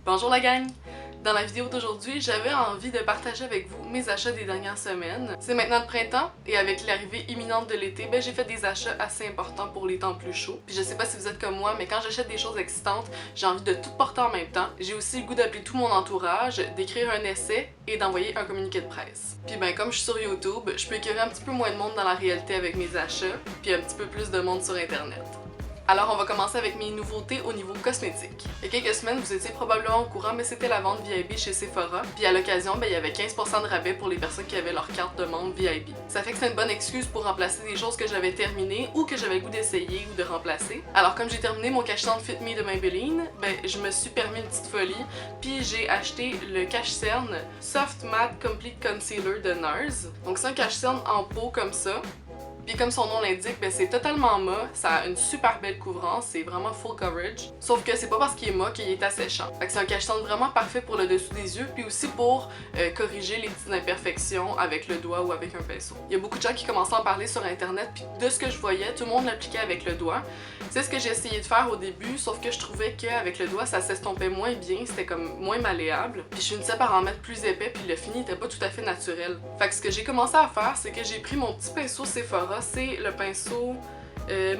Bonjour la gang! Dans la vidéo d'aujourd'hui, j'avais envie de partager avec vous mes achats des dernières semaines. C'est maintenant le printemps et avec l'arrivée imminente de l'été, j'ai fait des achats assez importants pour les temps plus chauds. Puis je sais pas si vous êtes comme moi, mais quand j'achète des choses excitantes, j'ai envie de tout porter en même temps. J'ai aussi le goût d'appeler tout mon entourage, d'écrire un essai et d'envoyer un communiqué de presse. Puis comme je suis sur YouTube, je peux écœurer un petit peu moins de monde dans la réalité avec mes achats, puis un petit peu plus de monde sur internet. Alors on va commencer avec mes nouveautés au niveau cosmétique. Il y a quelques semaines, vous étiez probablement au courant, mais c'était la vente VIP chez Sephora. Puis à l'occasion, il y avait 15% de rabais pour les personnes qui avaient leur carte de membre VIP. Ça fait que c'est une bonne excuse pour remplacer des choses que j'avais terminées ou que j'avais le goût d'essayer ou de remplacer. Alors comme j'ai terminé mon cache-cerne Fit Me de Maybelline, je me suis permis une petite folie, puis j'ai acheté le cache-cerne Soft Matte Complete Concealer de NARS. Donc c'est un cache-cerne en peau comme ça. Puis comme son nom l'indique, c'est totalement mat, ça a une super belle couvrance, c'est vraiment full coverage. Sauf que c'est pas parce qu'il est mat qu'il est asséchant. Fait que c'est un cache-cerne vraiment parfait pour le dessous des yeux, puis aussi pour corriger les petites imperfections avec le doigt ou avec un pinceau. Il y a beaucoup de gens qui commençaient à en parler sur internet, puis de ce que je voyais, tout le monde l'appliquait avec le doigt. C'est ce que j'ai essayé de faire au début, sauf que je trouvais qu'avec le doigt, ça s'estompait moins bien, c'était comme moins malléable. Puis je finissais par en mettre plus épais, puis le fini était pas tout à fait naturel. Fait que ce que j'ai commencé à faire, c'est que j'ai pris mon petit pinceau Sephora. C'est le pinceau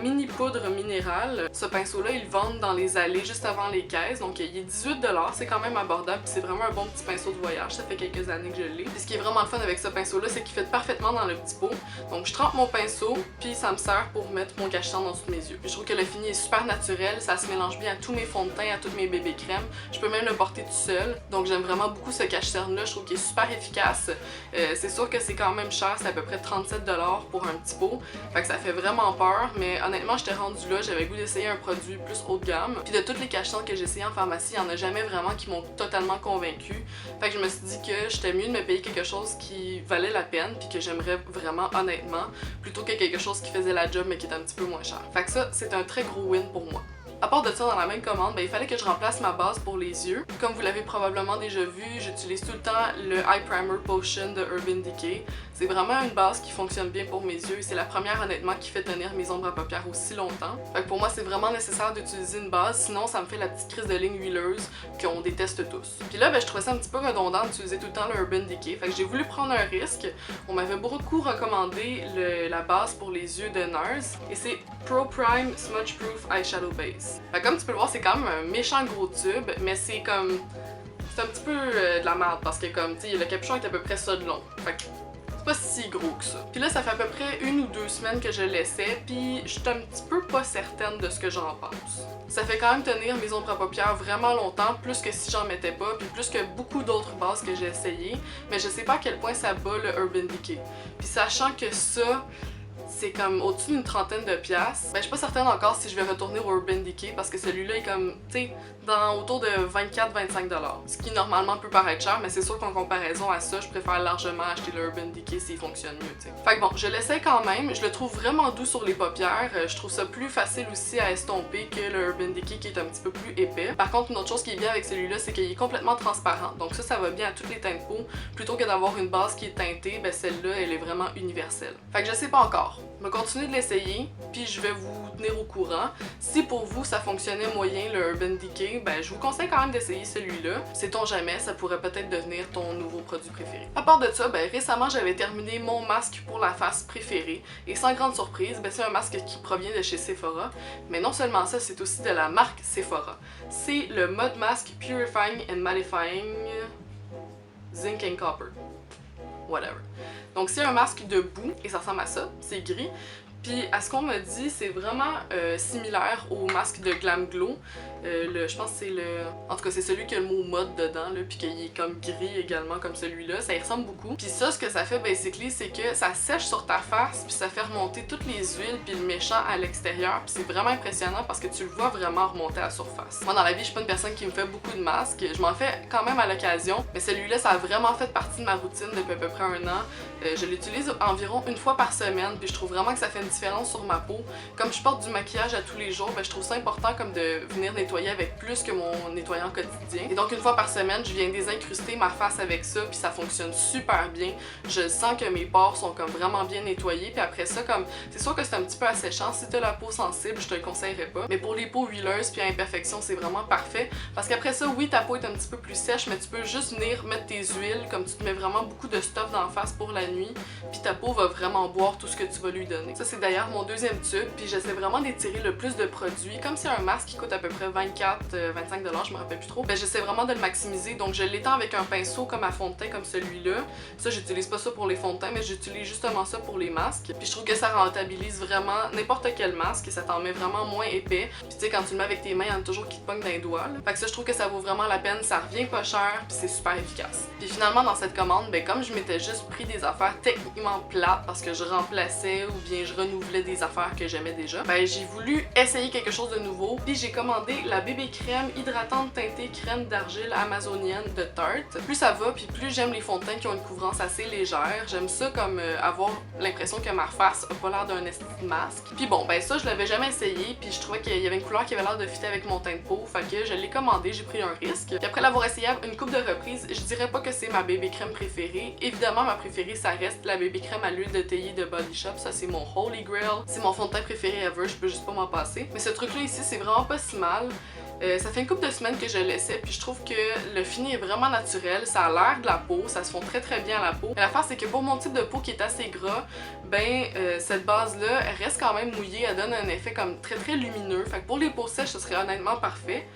mini poudre minérale. Ce pinceau-là, ils le vendent dans les allées juste avant les caisses, donc il est 18$, c'est quand même abordable, c'est vraiment un bon petit pinceau de voyage, ça fait quelques années que je l'ai. Puis ce qui est vraiment le fun avec ce pinceau-là, c'est qu'il fit parfaitement dans le petit pot. Donc je trempe mon pinceau, puis ça me sert pour mettre mon cache-cerne en dessous de mes yeux. Puis je trouve que le fini est super naturel, ça se mélange bien à tous mes fonds de teint, à toutes mes bébés crèmes. Je peux même le porter tout seul, donc j'aime vraiment beaucoup ce cache-cerne-là, je trouve qu'il est super efficace. C'est sûr que c'est quand même cher, c'est à peu près 37$ pour un petit pot, fait que ça fait vraiment peur, mais honnêtement j'étais rendue là, j'avais le goût d'essayer un produit plus haut de gamme. Puis de toutes les cache-cernes que j'ai essayé en pharmacie, il n'y en a jamais vraiment qui m'ont totalement convaincue. Fait que je me suis dit que j'étais mieux de me payer quelque chose qui valait la peine puis que j'aimerais vraiment honnêtement, plutôt que quelque chose qui faisait la job mais qui était un petit peu moins cher. Fait que ça, c'est un très gros win pour moi. À part de ça, dans la même commande, il fallait que je remplace ma base pour les yeux. Comme vous l'avez probablement déjà vu, j'utilise tout le temps le Eye Primer Potion de Urban Decay. C'est vraiment une base qui fonctionne bien pour mes yeux et c'est la première honnêtement qui fait tenir mes ombres à paupières aussi longtemps. Fait que pour moi, c'est vraiment nécessaire d'utiliser une base, sinon ça me fait la petite crise de ligne huileuse qu'on déteste tous. Puis là, je trouvais ça un petit peu redondant d'utiliser tout le temps le Urban Decay. Fait que j'ai voulu prendre un risque. On m'avait beaucoup recommandé la base pour les yeux de NARS et c'est Pro Prime Smudge Proof Eyeshadow Base. Fait que comme tu peux le voir, c'est quand même un méchant gros tube, mais c'est comme... c'est un petit peu de la merde parce que comme, tu sais, le capuchon est à peu près ça de long. Fait que c'est pas si gros que ça. Puis là, ça fait à peu près 1 ou 2 semaines que je l'essaie, puis je suis un petit peu pas certaine de ce que j'en pense. Ça fait quand même tenir mes ombres à paupières vraiment longtemps, plus que si j'en mettais pas, puis plus que beaucoup d'autres bases que j'ai essayé, mais je sais pas à quel point ça bat le Urban Decay. Puis sachant que ça, c'est comme au-dessus d'une trentaine de piastres. Je suis pas certaine encore si je vais retourner au Urban Decay parce que celui-là est comme, tu sais, autour de 24-25$. Ce qui normalement peut paraître cher, mais c'est sûr qu'en comparaison à ça, je préfère largement acheter le Urban Decay s'il fonctionne mieux, tu sais. Fait que bon, je l'essaie quand même, je le trouve vraiment doux sur les paupières, je trouve ça plus facile aussi à estomper que le Urban Decay qui est un petit peu plus épais. Par contre, une autre chose qui est bien avec celui-là, c'est qu'il est complètement transparent, donc ça va bien à toutes les teintes de peau. Plutôt que d'avoir une base qui est teintée, celle-là, elle est vraiment universelle. Fait que je sais pas encore. Je vais continuer de l'essayer, puis je vais vous tenir au courant. Si pour vous ça fonctionnait moyen le Urban Decay, je vous conseille quand même d'essayer celui-là. Sait-on jamais, ça pourrait peut-être devenir ton nouveau produit préféré. À part de ça, récemment j'avais terminé mon masque pour la face préféré. Et sans grande surprise, c'est un masque qui provient de chez Sephora. Mais non seulement ça, c'est aussi de la marque Sephora. C'est le Mud Mask Purifying and Mattifying Zinc and Copper. Whatever. Donc c'est un masque de boue et ça ressemble à ça, c'est gris. Puis à ce qu'on me dit, c'est vraiment similaire au masque de Glam Glow. Je pense que c'est le... En tout cas, c'est celui qui a le mot mode dedans, là, puis qu'il est comme gris également comme celui-là. Ça y ressemble beaucoup. Puis ça, ce que ça fait, basically, c'est que ça sèche sur ta face, puis ça fait remonter toutes les huiles puis le méchant à l'extérieur. Puis c'est vraiment impressionnant parce que tu le vois vraiment remonter à la surface. Moi, dans la vie, je suis pas une personne qui me fait beaucoup de masques. Je m'en fais quand même à l'occasion. Mais celui-là, ça a vraiment fait partie de ma routine depuis à peu près 1 an. Je l'utilise environ 1 fois par semaine, puis je trouve vraiment que ça fait une différence sur ma peau. Comme je porte du maquillage à tous les jours, ben, je trouve ça important comme de venir nettoyer avec plus que mon nettoyant quotidien. Et donc une fois par semaine, je viens désincruster ma face avec ça, puis ça fonctionne super bien. Je sens que mes pores sont comme vraiment bien nettoyés, puis après ça, comme c'est sûr que c'est un petit peu asséchant. Si t'as la peau sensible, je te le conseillerais pas. Mais pour les peaux huileuses puis à imperfection, c'est vraiment parfait. Parce qu'après ça, oui, ta peau est un petit peu plus sèche, mais tu peux juste venir mettre tes huiles, comme tu te mets vraiment beaucoup de stuff d'en face pour la nuit, puis ta peau va vraiment boire tout ce que tu vas lui donner. Ça, c'est d'ailleurs mon deuxième tube, puis j'essaie vraiment d'étirer le plus de produits. Comme c'est un masque qui coûte à peu près 24-25$, je me rappelle plus trop, ben j'essaie vraiment de le maximiser. Donc je l'étends avec un pinceau comme à fond de teint comme celui-là. Ça, j'utilise pas ça pour les fonds de teint, mais j'utilise justement ça pour les masques. Puis je trouve que ça rentabilise vraiment n'importe quel masque et ça t'en met vraiment moins épais. Puis tu sais, quand tu le mets avec tes mains, il y en a toujours qui te pognent dans les doigts, là. Fait que ça, je trouve que ça vaut vraiment la peine, ça revient pas cher, puis c'est super efficace. Puis finalement, dans cette commande, ben comme je m'étais juste pris des affaires techniquement plates parce que je remplaçais ou bien je renouvelais des affaires que j'aimais déjà, ben j'ai voulu essayer quelque chose de nouveau. Puis j'ai commandé la bébé crème hydratante teintée crème d'argile amazonienne de Tarte. Plus ça va, puis plus j'aime les fonds de teint qui ont une couvrance assez légère. J'aime ça comme avoir l'impression que ma face a pas l'air d'un esti de masque. Puis bon, ben ça, je l'avais jamais essayé, puis je trouvais qu'il y avait une couleur qui avait l'air de fitter avec mon teint de peau, fait que je l'ai commandé, j'ai pris un risque. Puis après l'avoir essayé une couple de reprises, je dirais pas que c'est ma bébé crème préférée. Évidemment, ma préférée, ça reste la bébé crème à l'huile de théier de Body Shop. Ça, c'est mon holy grail. C'est mon fond de teint préféré ever, je peux juste pas m'en passer. Mais ce truc-là ici, c'est vraiment pas si mal. Ça fait une couple de semaines que je l'essaie, puis je trouve que le fini est vraiment naturel, ça a l'air de la peau, ça se fond très bien à la peau. Mais l'affaire, c'est que pour mon type de peau qui est assez gras, ben cette base-là, elle reste quand même mouillée, elle donne un effet comme très lumineux. Fait que pour les peaux sèches, ce serait honnêtement parfait.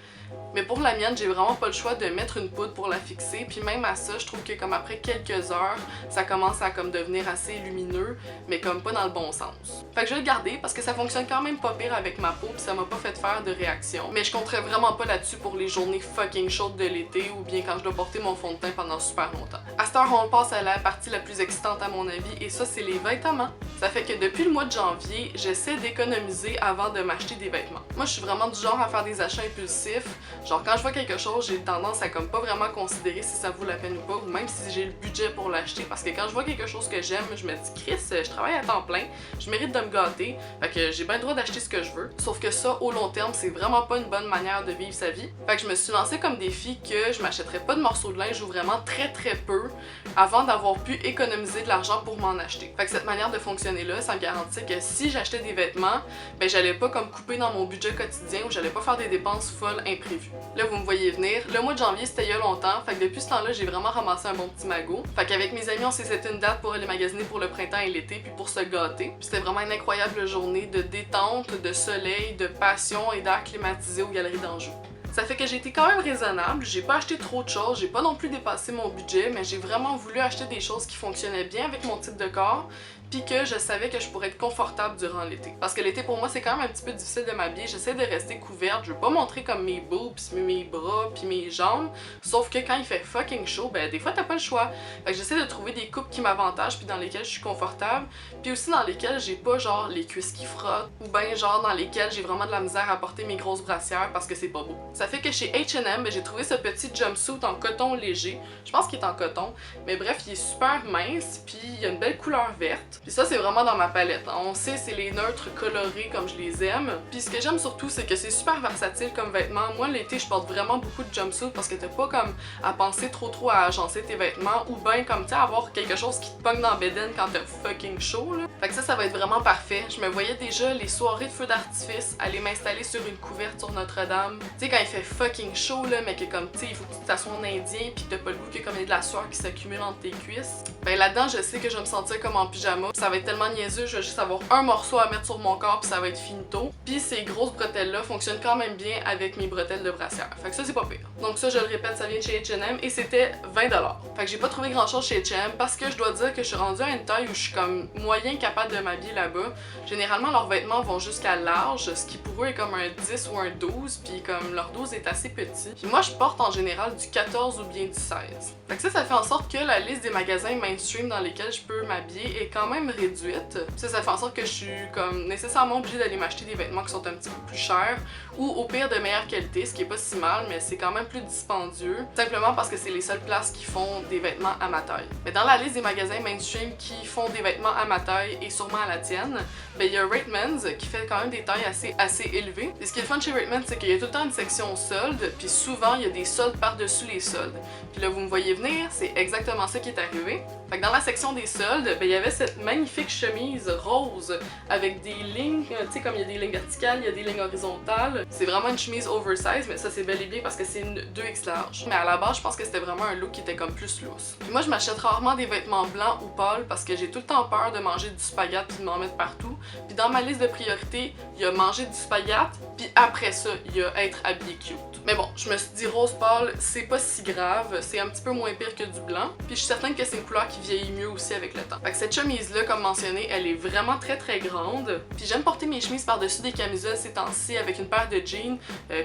Mais pour la mienne, j'ai vraiment pas le choix de mettre une poudre pour la fixer. Puis même à ça, je trouve que comme après quelques heures, ça commence à comme devenir assez lumineux, mais comme pas dans le bon sens. Fait que je vais le garder parce que ça fonctionne quand même pas pire avec ma peau, puis ça m'a pas fait faire de réaction. Mais je compterais vraiment pas là-dessus pour les journées fucking chaudes de l'été ou bien quand je dois porter mon fond de teint pendant super longtemps. À cette heure, on passe à la partie la plus excitante à mon avis, et ça, c'est les vêtements. Ça fait que depuis le mois de janvier, j'essaie d'économiser avant de m'acheter des vêtements. Moi, je suis vraiment du genre à faire des achats impulsifs. Genre quand je vois quelque chose, j'ai tendance à comme pas vraiment considérer si ça vaut la peine ou pas, ou même si j'ai le budget pour l'acheter, parce que quand je vois quelque chose que j'aime, je me dis Chris, je travaille à temps plein, je mérite de me gâter, fait que j'ai bien le droit d'acheter ce que je veux. Sauf que ça, au long terme, c'est vraiment pas une bonne manière de vivre sa vie. Fait que je me suis lancée comme défi que je m'achèterais pas de morceaux de linge ou vraiment très peu avant d'avoir pu économiser de l'argent pour m'en acheter. Fait que cette manière de fonctionner là, ça me garantit que si j'achetais des vêtements, ben j'allais pas comme couper dans mon budget quotidien ou j'allais pas faire des dépenses folles imprévues. Là, vous me voyez venir. Le mois de janvier, c'était il y a longtemps. Fait que depuis ce temps-là, j'ai vraiment ramassé un bon petit magot. Fait qu'avec mes amis, on s'est set une date pour aller magasiner pour le printemps et l'été, puis pour se gâter. Puis c'était vraiment une incroyable journée de détente, de soleil, de passion et d'air climatisé aux Galeries d'Anjou. Ça fait que j'ai été quand même raisonnable, j'ai pas acheté trop de choses, j'ai pas non plus dépassé mon budget, mais j'ai vraiment voulu acheter des choses qui fonctionnaient bien avec mon type de corps, puis que je savais que je pourrais être confortable durant l'été. Parce que l'été pour moi c'est quand même un petit peu difficile de m'habiller, j'essaie de rester couverte, je veux pas montrer comme mes boobs, mes bras, puis mes jambes, sauf que quand il fait fucking chaud, ben des fois t'as pas le choix. Fait que j'essaie de trouver des coupes qui m'avantagent puis dans lesquelles je suis confortable, puis aussi dans lesquelles j'ai pas genre les cuisses qui frottent, ou ben genre dans lesquelles j'ai vraiment de la misère à porter mes grosses brassières parce que c'est pas beau. Ça fait que chez H&M, ben, j'ai trouvé ce petit jumpsuit en coton léger, je pense qu'il est en coton, mais bref il est super mince, puis il a une belle couleur verte. Puis ça, c'est vraiment dans ma palette. On sait, c'est les neutres colorés comme je les aime. Puis ce que j'aime surtout, c'est que c'est super versatile comme vêtement. Moi, l'été, je porte vraiment beaucoup de jumpsuits parce que t'as pas comme à penser trop à agencer tes vêtements ou bien comme tu sais, avoir quelque chose qui te pogne dans la bedaine quand t'as fucking chaud, là. Fait que ça va être vraiment parfait. Je me voyais déjà les soirées de feu d'artifice aller m'installer sur une couverte sur Notre-Dame. Tu sais, quand il fait fucking chaud, là, mais que comme tu sais, il faut que tu t'assoies en indien puis que t'as pas le goût que comme il y a de la sueur qui s'accumule entre tes cuisses. Ben là-dedans, je sais que je vais me sentir comme en pyjama. Ça va être tellement niaiseux, je vais juste avoir un morceau à mettre sur mon corps puis ça va être finito. Puis ces grosses bretelles-là fonctionnent quand même bien avec mes bretelles de brassière. Fait que ça, c'est pas pire. Donc ça, je le répète, ça vient de chez H&M et c'était 20$. Fait que j'ai pas trouvé grand-chose chez H&M parce que je dois dire que je suis rendue à une taille où je suis comme moyen capable de m'habiller là-bas. Généralement, leurs vêtements vont jusqu'à large, ce qui pour eux est comme un 10 ou un 12, puis comme leur 12 est assez petit. Puis moi, je porte en général du 14 ou bien du 16. Fait que ça fait en sorte que la liste des magasins mainstream dans lesquels je peux m'habiller est quand même même réduite. Ça fait en sorte que je suis comme nécessairement obligée d'aller m'acheter des vêtements qui sont un petit peu plus chers ou au pire de meilleure qualité, ce qui est pas si mal, mais c'est quand même plus dispendieux, simplement parce que c'est les seules places qui font des vêtements à ma taille. Mais dans la liste des magasins mainstream qui font des vêtements à ma taille et sûrement à la tienne, ben il y a Ratemans qui fait quand même des tailles assez élevées. Et ce qui est le fun chez Ratemans, c'est qu'il y a tout le temps une section soldes, puis souvent il y a des soldes par-dessus les soldes. Puis là vous me voyez venir, c'est exactement ça qui est arrivé. Fait que dans la section des soldes, ben il y avait cette magnifique chemise rose avec des lignes, tu sais comme il y a des lignes verticales, il y a des lignes horizontales. C'est vraiment une chemise oversize, mais ça c'est bel et bien parce que c'est une 2X large. Mais à la base, je pense que c'était vraiment un look qui était comme plus loose. Puis moi je m'achète rarement des vêtements blancs ou pâles parce que j'ai tout le temps peur de manger du spaghetti puis de m'en mettre partout. Puis dans ma liste de priorités, il y a manger du spaghetti, puis après ça, il y a être habillé cute. Mais bon, je me suis dit rose pâle, c'est pas si grave, c'est un petit peu moins pire que du blanc. Puis je suis certaine que c'est une couleur qui vieillit mieux aussi avec le temps. Fait que cette chemise-là, comme mentionné, elle est vraiment très grande. Puis j'aime porter mes chemises par-dessus des camisoles ces temps-ci avec une paire de jeans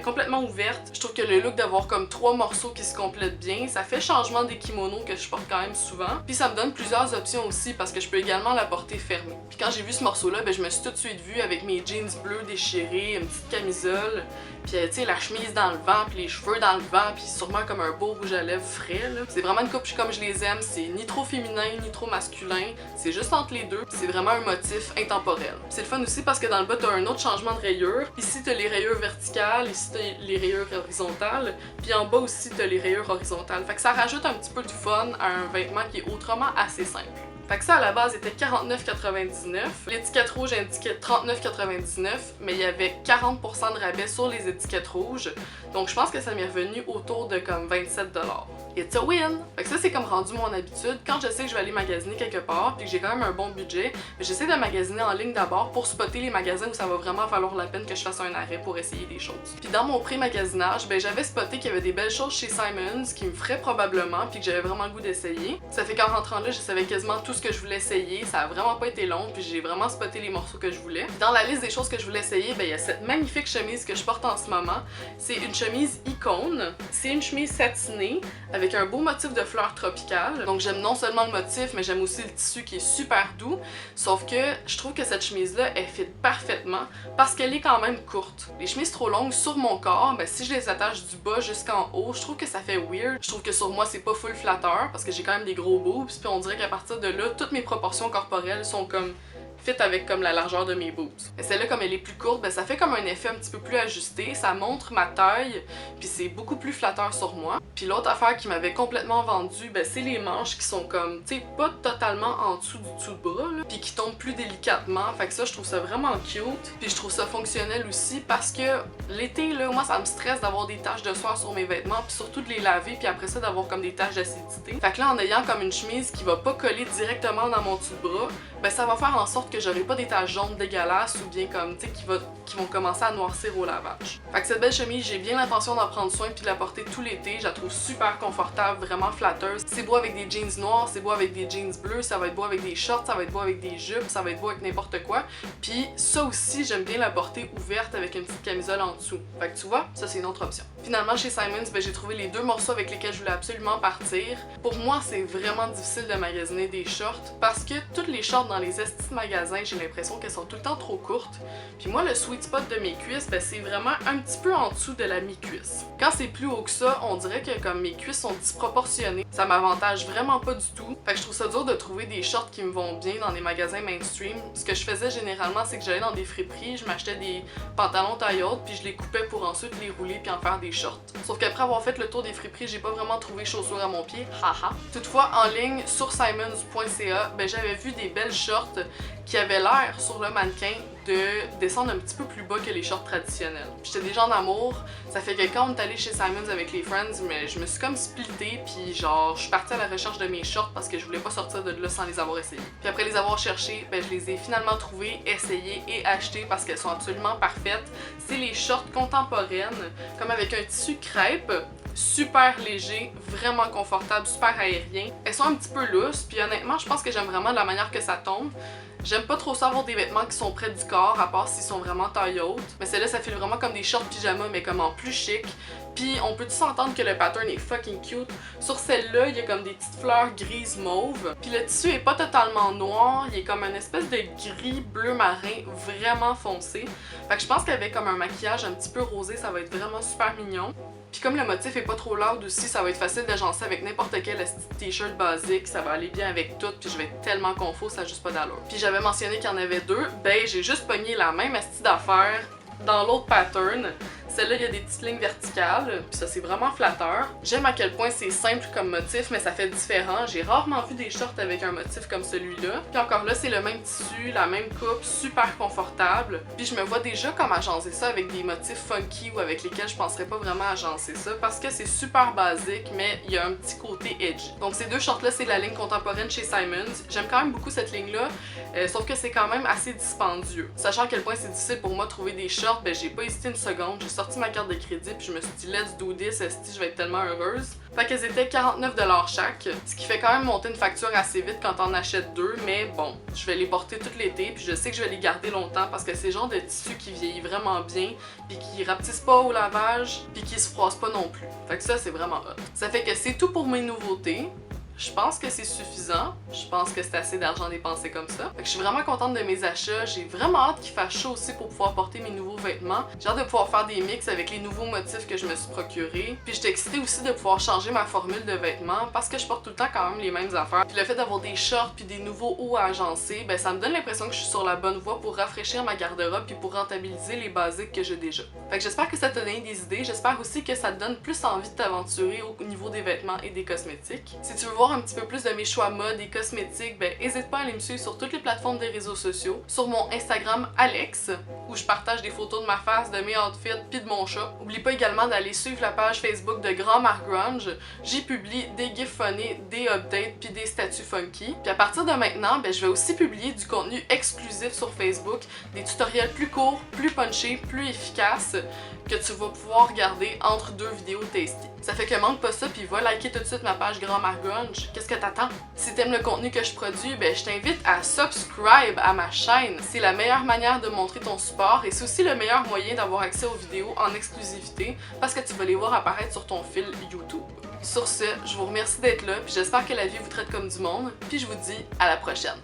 complètement ouverte. Je trouve que le look d'avoir comme 3 morceaux qui se complètent bien, ça fait changement des kimonos que je porte quand même souvent. Puis ça me donne plusieurs options aussi parce que je peux également la porter fermée. Puis quand j'ai vu ce morceau-là, ben je me suis tout de suite vue avec mes jeans bleus déchirés, une petite camisole, puis tu sais la chemise dans le vent, puis les cheveux dans le vent, puis sûrement comme un beau rouge à lèvres frais là. C'est vraiment une coupe comme je les aime, c'est ni trop féminin ni trop masculin, c'est juste entre les deux, c'est vraiment un motif intemporel. C'est le fun aussi parce que dans le bas t'as un autre changement de rayures. Ici t'as les rayures verticales, ici t'as les rayures horizontales, puis en bas aussi t'as les rayures horizontales. Fait que ça rajoute un petit peu de fun à un vêtement qui est autrement assez simple. Fait que ça à la base était 49,99. L'étiquette rouge indiquait 39,99, mais il y avait 40% de rabais sur les étiquettes rouges. Donc je pense que ça m'est revenu autour de comme 27$. It's a win! Fait que ça c'est comme rendu mon habitude. Quand je sais que je vais aller magasiner quelque part puis que j'ai quand même un bon budget, j'essaie de magasiner en ligne d'abord pour spotter les magasins où ça va vraiment valoir la peine que je fasse un arrêt pour essayer des choses. Puis dans mon pré-magasinage, ben j'avais spoté qu'il y avait des belles choses chez Simons qui me feraient probablement puis que j'avais vraiment le goût d'essayer. Ça fait qu'en rentrant là, je savais quasiment tout ce que je voulais essayer. Ça a vraiment pas été long puis j'ai vraiment spoté les morceaux que je voulais. Puis dans la liste des choses que je voulais essayer, ben il y a cette magnifique chemise que je porte en ce moment. C'est une chemise icône. C'est une chemise satinée avec un beau motif de fleurs tropicales. Donc j'aime non seulement le motif, mais j'aime aussi le tissu qui est super doux. Sauf que je trouve que cette chemise-là, elle fit parfaitement parce qu'elle est quand même courte. Les chemises trop longues sur mon corps, ben si je les attache du bas jusqu'en haut, je trouve que ça fait weird. Je trouve que sur moi, c'est pas full flatteur parce que j'ai quand même des gros boobs. Puis on dirait qu'à partir de là, toutes mes proportions corporelles sont comme fit avec comme la largeur de mes boobs. Et celle-là, comme elle est plus courte, ben ça fait comme un effet un petit peu plus ajusté, ça montre ma taille, puis c'est beaucoup plus flatteur sur moi. Puis l'autre affaire qui m'avait complètement vendu, ben c'est les manches qui sont comme, tu sais, pas totalement en dessous du dessous de bras, là, puis qui tombent plus délicatement. Fait que ça, je trouve ça vraiment cute, puis je trouve ça fonctionnel aussi parce que l'été, là, moi, ça me stresse d'avoir des taches de sueur sur mes vêtements, puis surtout de les laver, puis après ça, d'avoir comme des taches d'acidité. Fait que là, en ayant comme une chemise qui va pas coller directement dans mon dessous de bras, ben ça va faire en sorte que j'aurai pas des taches jaunes dégueulasses ou bien comme, tu sais, qui vont commencer à noircir au lavage. Fait que cette belle chemise, j'ai bien l'intention d'en prendre soin puis de la porter tout l'été. Je la trouve super confortable, vraiment flatteuse. C'est beau avec des jeans noirs, c'est beau avec des jeans bleus, ça va être beau avec des shorts, ça va être beau avec des jupes, ça va être beau avec n'importe quoi. Puis ça aussi, j'aime bien la porter ouverte avec une petite camisole en dessous. Fait que tu vois, ça c'est une autre option. Finalement, chez Simons, ben, j'ai trouvé les deux morceaux avec lesquels je voulais absolument partir. Pour moi, c'est vraiment difficile de magasiner des shorts parce que toutes les shorts dans les estis de magasins, j'ai l'impression qu'elles sont tout le temps trop courtes. Puis moi, le sweet spot de mes cuisses, ben, c'est vraiment un petit peu en dessous de la mi-cuisse. Quand c'est plus haut que ça, on dirait que comme mes cuisses sont disproportionnées, ça m'avantage vraiment pas du tout. Fait que je trouve ça dur de trouver des shorts qui me vont bien dans des magasins mainstream. Ce que je faisais généralement, c'est que j'allais dans des friperies, je m'achetais des pantalons taille haute, puis je les coupais pour ensuite les rouler puis en faire des shorts. Sauf qu'après avoir fait le tour des friperies, j'ai pas vraiment trouvé chaussures à mon pied, haha. Toutefois, en ligne sur simons.ca, ben j'avais vu des belles shorts qui avaient l'air sur le mannequin de descendre un petit peu plus bas que les shorts traditionnels. J'étais déjà en amour, ça fait que quand on est allé chez Simons avec les friends, mais je me suis comme splittée puis genre je suis partie à la recherche de mes shorts parce que je voulais pas sortir de là sans les avoir essayés. Puis après les avoir cherchés, ben je les ai finalement trouvés, essayés et achetés parce qu'elles sont absolument parfaites. C'est les shorts contemporaines, comme avec un tissu crêpe super léger, vraiment confortable, super aérien. Elles sont un petit peu lousses, puis honnêtement, je pense que j'aime vraiment la manière que ça tombe. J'aime pas trop ça avoir des vêtements qui sont près du corps, à part s'ils sont vraiment taille haute. Mais celle-là, ça file vraiment comme des shorts pyjama, mais comme en plus chic. Puis on peut tous entendre que le pattern est fucking cute. Sur celle-là, il y a comme des petites fleurs grises mauves. Puis le tissu est pas totalement noir, il est comme une espèce de gris bleu marin vraiment foncé. Fait que je pense qu'avec comme un maquillage un petit peu rosé, ça va être vraiment super mignon. Puis comme le motif est pas trop lourd aussi, ça va être facile d'agencer avec n'importe quel t-shirt basique, ça va aller bien avec tout, puis je vais être tellement confus, ça a juste pas d'allure. Puis j'avais mentionné qu'il y en avait deux, ben j'ai juste pogné la même astuce d'affaires dans l'autre pattern. Celle-là, il y a des petites lignes verticales, puis ça, c'est vraiment flatteur. J'aime à quel point c'est simple comme motif, mais ça fait différent. J'ai rarement vu des shorts avec un motif comme celui-là. Puis encore là, c'est le même tissu, la même coupe, super confortable. Puis je me vois déjà comme agencer ça avec des motifs funky ou avec lesquels je penserais pas vraiment agencer ça, parce que c'est super basique, mais il y a un petit côté edgy. Donc ces deux shorts-là, c'est la ligne contemporaine chez Simons. J'aime quand même beaucoup cette ligne-là, sauf que c'est quand même assez dispendieux. Sachant à quel point c'est difficile pour moi de trouver des shorts, ben j'ai pas hésité une seconde. J'ai sorti ma carte de crédit puis je me suis dit let's do this, esti, je vais être tellement heureuse. Fait qu'elles étaient 49$ chaque, ce qui fait quand même monter une facture assez vite quand on achète deux, mais bon, je vais les porter tout l'été puis je sais que je vais les garder longtemps parce que c'est le genre de tissu qui vieillit vraiment bien puis qui rapetisse pas au lavage puis qui se froisse pas non plus. Fait que ça, c'est vraiment hot. Ça fait que c'est tout pour mes nouveautés. Je pense que c'est suffisant. Je pense que c'est assez d'argent dépensé comme ça. Fait que je suis vraiment contente de mes achats. J'ai vraiment hâte qu'il fasse chaud aussi pour pouvoir porter mes nouveaux vêtements. J'ai hâte de pouvoir faire des mix avec les nouveaux motifs que je me suis procurés. Puis j'étais excitée aussi de pouvoir changer ma formule de vêtements parce que je porte tout le temps quand même les mêmes affaires. Puis le fait d'avoir des shorts puis des nouveaux hauts à agencer, ben ça me donne l'impression que je suis sur la bonne voie pour rafraîchir ma garde-robe puis pour rentabiliser les basiques que j'ai déjà. Fait que j'espère que ça t'a donné des idées. J'espère aussi que ça te donne plus envie de t'aventurer au niveau des vêtements et des cosmétiques. Si tu veux voir un petit peu plus de mes choix mode et cosmétiques, ben n'hésite pas à aller me suivre sur toutes les plateformes des réseaux sociaux, sur mon Instagram Alex, où je partage des photos de ma face, de mes outfits puis de mon chat. Oublie pas également d'aller suivre la page Facebook de Grand Marc Grunge. J'y publie des gifs funny, des updates puis des statuts funky. Puis à partir de maintenant, ben je vais aussi publier du contenu exclusif sur Facebook, des tutoriels plus courts, plus punchés, plus efficaces, que tu vas pouvoir regarder entre deux vidéos tasty. Ça fait que manque pas ça, puis va liker tout de suite ma page Grand Marc Grunge. Qu'est-ce que t'attends? Si t'aimes le contenu que je produis, ben je t'invite à subscribe à ma chaîne. C'est la meilleure manière de montrer ton support et c'est aussi le meilleur moyen d'avoir accès aux vidéos en exclusivité parce que tu vas les voir apparaître sur ton fil YouTube. Sur ce, je vous remercie d'être là, puis j'espère que la vie vous traite comme du monde, puis je vous dis à la prochaine.